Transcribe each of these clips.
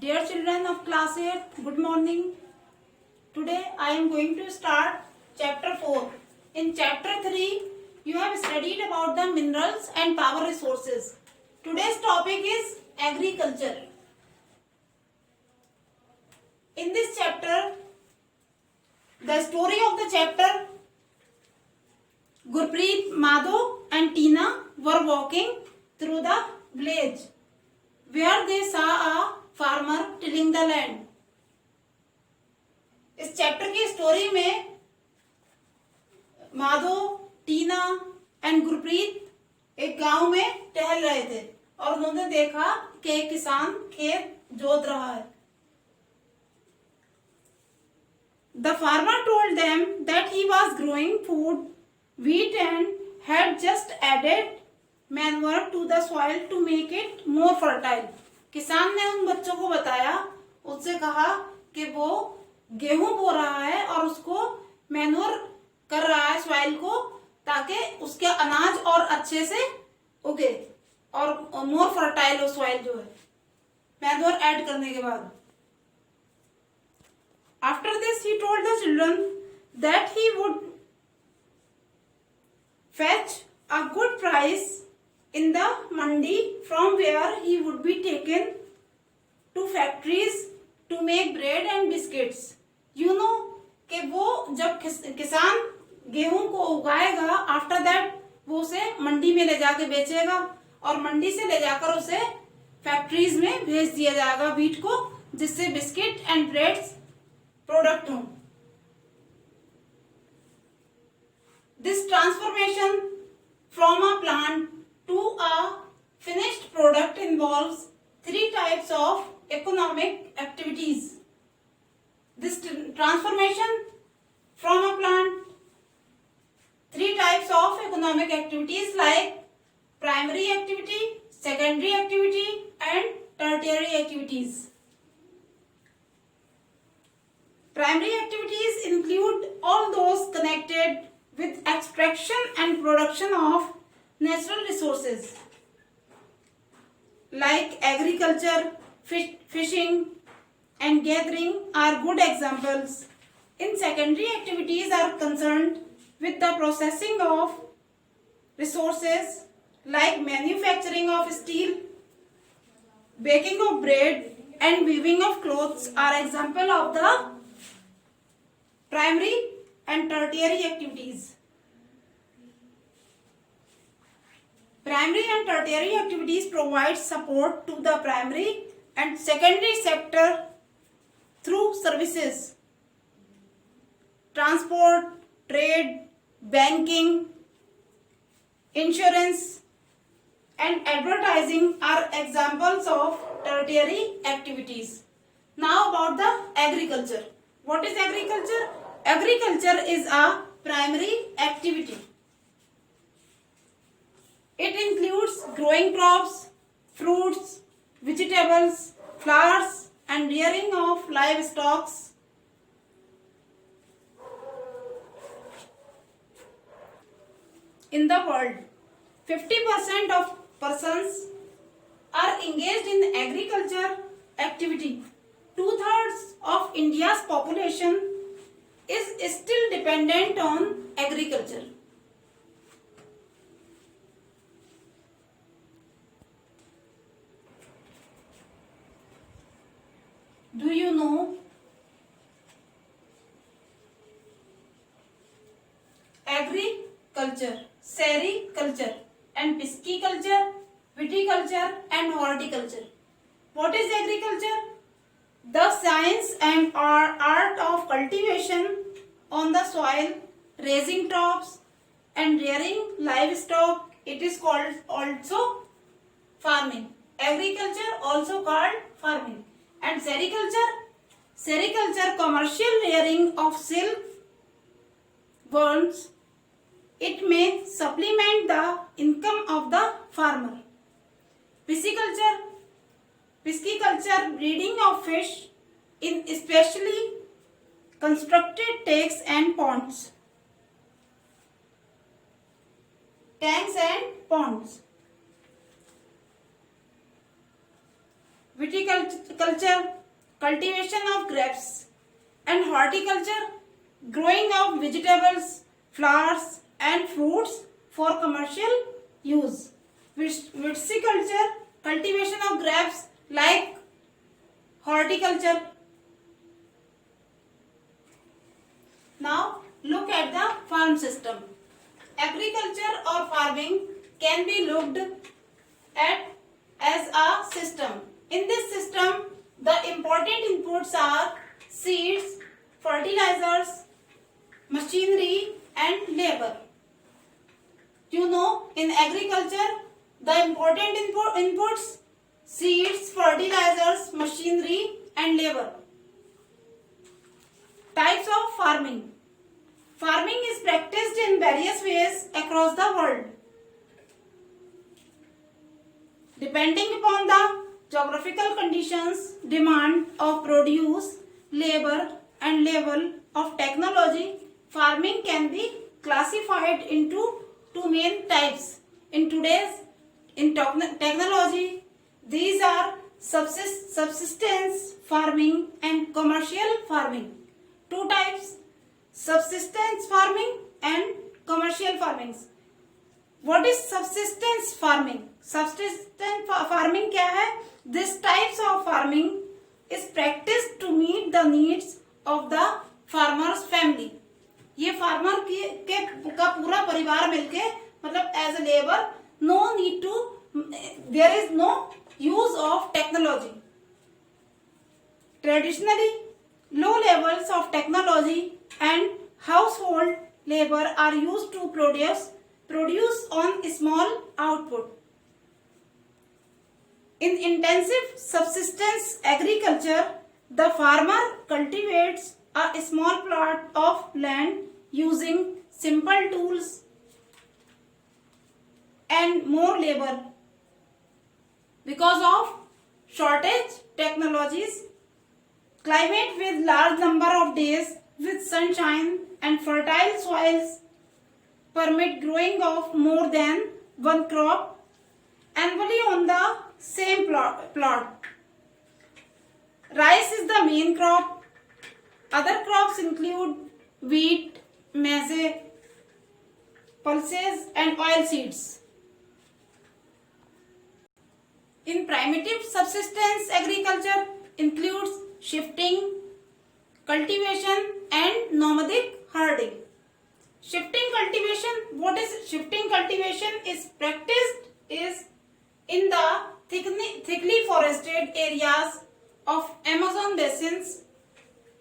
Dear children of class 8, good morning. Today I am going to start chapter 4. In chapter 3, you have studied about the minerals and power resources. Today's topic is agriculture. In this chapter, the story of the chapter, Gurpreet, Madhu and Tina were walking through the village where they saw a farmer tilling the land. इस chapter की story में माधो, टीना and Gurpreet एक गांव में टहल रहे थे और उन्होंने देखा कि एक किसान खेत जोत रहा है. The farmer told them that he was growing food, wheat and had just added manure to the soil to make it more fertile. किसान ने उन बच्चों को बताया, उससे कहा कि वो गेहूं बो रहा है और उसको मैन्योर कर रहा है सॉइल को, ताकि उसके अनाज और अच्छे से उगे और मोर फर्टाइल हो सॉइल जो है मैन्योर ऐड करने के बाद. After this he told the children that he would fetch a good price in the mandi from where he would be taken to factories to make bread and biscuits. You know कि वो जब किसान गेहूं को उगाएगा, after that वो उसे मंडी में ले जाके बेचेगा और मंडी से ले जाकर उसे फैक्ट्रीज में भेज दिया जाएगा व्हीट को, जिससे बिस्किट एंड ब्रेड्स प्रोडक्ट हों. This transformation from a plant to a finished product involves three types of economic activities. This transformation from a plant, three types of economic activities like primary activity, secondary activity and tertiary activities. Primary activities include all those connected with extraction and production of natural resources like agriculture, fishing and gathering are good examples. In secondary activities are concerned with the processing of resources like manufacturing of steel, baking of bread and weaving of clothes are example of the primary and tertiary activities. Primary and tertiary activities provide support to the primary and secondary sector through services. Transport, trade, banking, insurance and advertising are examples of tertiary activities. Now about the agriculture. What is agriculture? Agriculture is a primary activity. It includes growing crops, fruits, vegetables, flowers and rearing of livestock. In the world, 50% of persons are engaged in agriculture activity. 2/3 of India's population is still dependent on agriculture. Do you know agriculture, sericulture and pisciculture, viticulture and horticulture? What is agriculture? The science and art of cultivation on the soil, raising crops and rearing livestock. It is called also farming. Agriculture also called farming. And sericulture commercial rearing of silk worms. It may supplement the income of the farmer. Pisciculture breeding of fish in especially constructed tanks and ponds. viticulture, cultivation of grapes, and horticulture, growing of vegetables, flowers, and fruits for commercial use. Viticulture, cultivation of grapes, like horticulture. Now look at the farm system. Agriculture or farming can be looked at as a system. In this system, the important inputs are seeds, fertilizers, machinery, and labor. You know, in agriculture, the important inputs: seeds, fertilizers, machinery, and labor. Types of farming. Farming is practiced in various ways across the world. Depending upon the geographical conditions, demand of produce, labor, and level of technology, farming can be classified into two main types. In technology, these are subsistence farming and commercial farming. Two types: subsistence farming and commercial farming. What is subsistence farming? Subsistence farming क्या है? This types of farming is practiced to meet the needs of the farmer's family. ये farmer का पूरा परिवार मिलके, मतलब as a labour, no need to, there is no use of technology. Traditionally, low levels of technology and household labor are used to produce on small output. In intensive subsistence agriculture, the farmer cultivates a small plot of land using simple tools and more labor. Because of shortage technologies, climate with large number of days with sunshine and fertile soils permit growing of more than one crop annually on the same plot. Rice is the main crop. Other crops include wheat, maize, pulses, and oilseeds. In primitive subsistence agriculture includes shifting, cultivation, and nomadic herding. Shifting cultivation. What is shifting cultivation? Is practiced in the thickly forested areas of Amazon basins,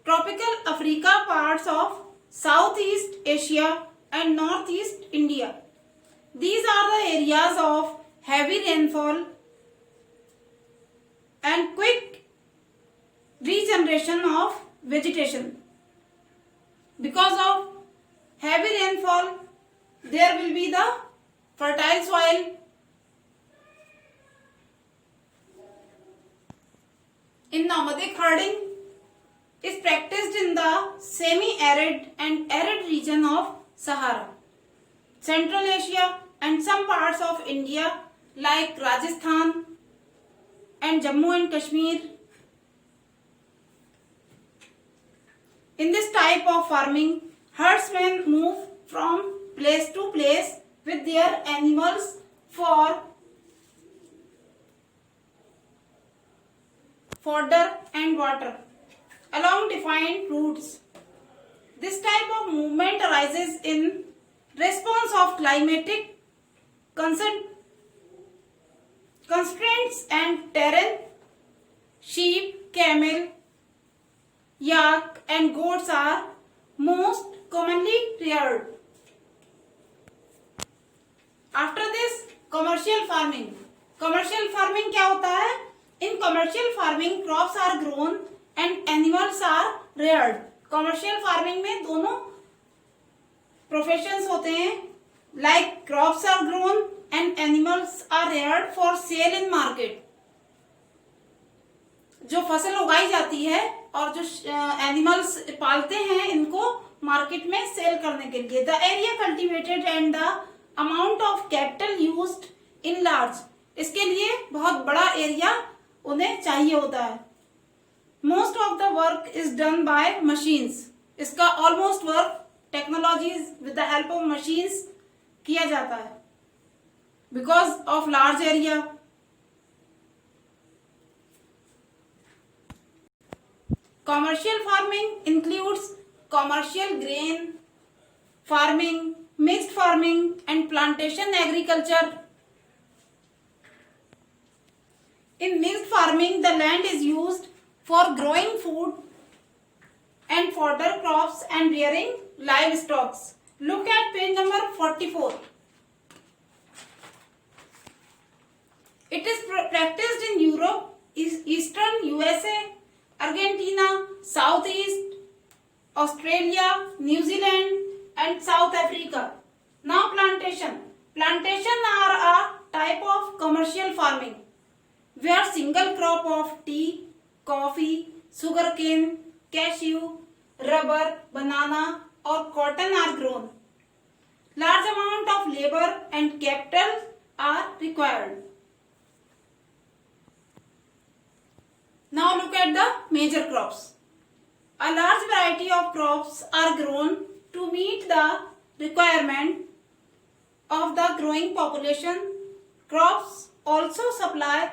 tropical Africa, parts of Southeast Asia, and Northeast India. These are the areas of heavy rainfall and quick regeneration of vegetation. Because of heavy rainfall, there will be the fertile soil. In nomadic herding is practiced in the semi-arid and arid region of Sahara, Central Asia, and some parts of India like Rajasthan and Jammu and Kashmir. In this type of farming, herdsmen move from place to place with their animals for fodder and water along defined routes. This type of movement arises in response of climatic constraints and terrain. Sheep, camel, yak, and goats are most commonly reared. After this, commercial farming. Commercial farming क्या होता है? In commercial farming, crops are grown and animals are reared. Commercial farming में दोनों professions होते हैं. Like crops are grown and animals are reared for sale in market. जो फसल उगाई जाती है और जो एनिमल्स पालते हैं, इनको मार्केट में सेल करने के लिए. The area cultivated and the amount of capital used in large. इसके लिए बहुत बड़ा एरिया उन्हें चाहिए होता है. Most of the work is done by machines. इसका almost work technologies with the help of machines किया जाता है. Because of large area. Commercial farming includes commercial grain farming, mixed farming and plantation agriculture. In mixed farming, the land is used for growing food and fodder crops and rearing livestock. Look at page number 44. It is practiced in Europe, Eastern USA, Argentina, Southeast Australia, New Zealand and South Africa. Now plantation. Plantation are a type of commercial farming where single crop of tea, coffee, sugarcane, cashew, rubber, banana or cotton are grown. Large amount of labor and capital are required. Now look at the major crops. A large variety of crops are grown to meet the requirement of the growing population. Crops also supply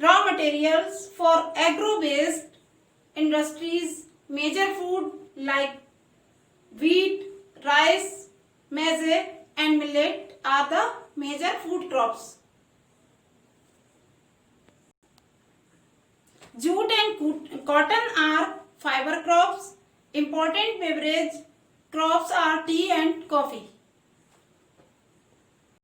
raw materials for agro-based industries. Major food like wheat, rice, maize and millet are the major food crops. Jute and cotton are fiber crops. Important beverage crops are tea and coffee.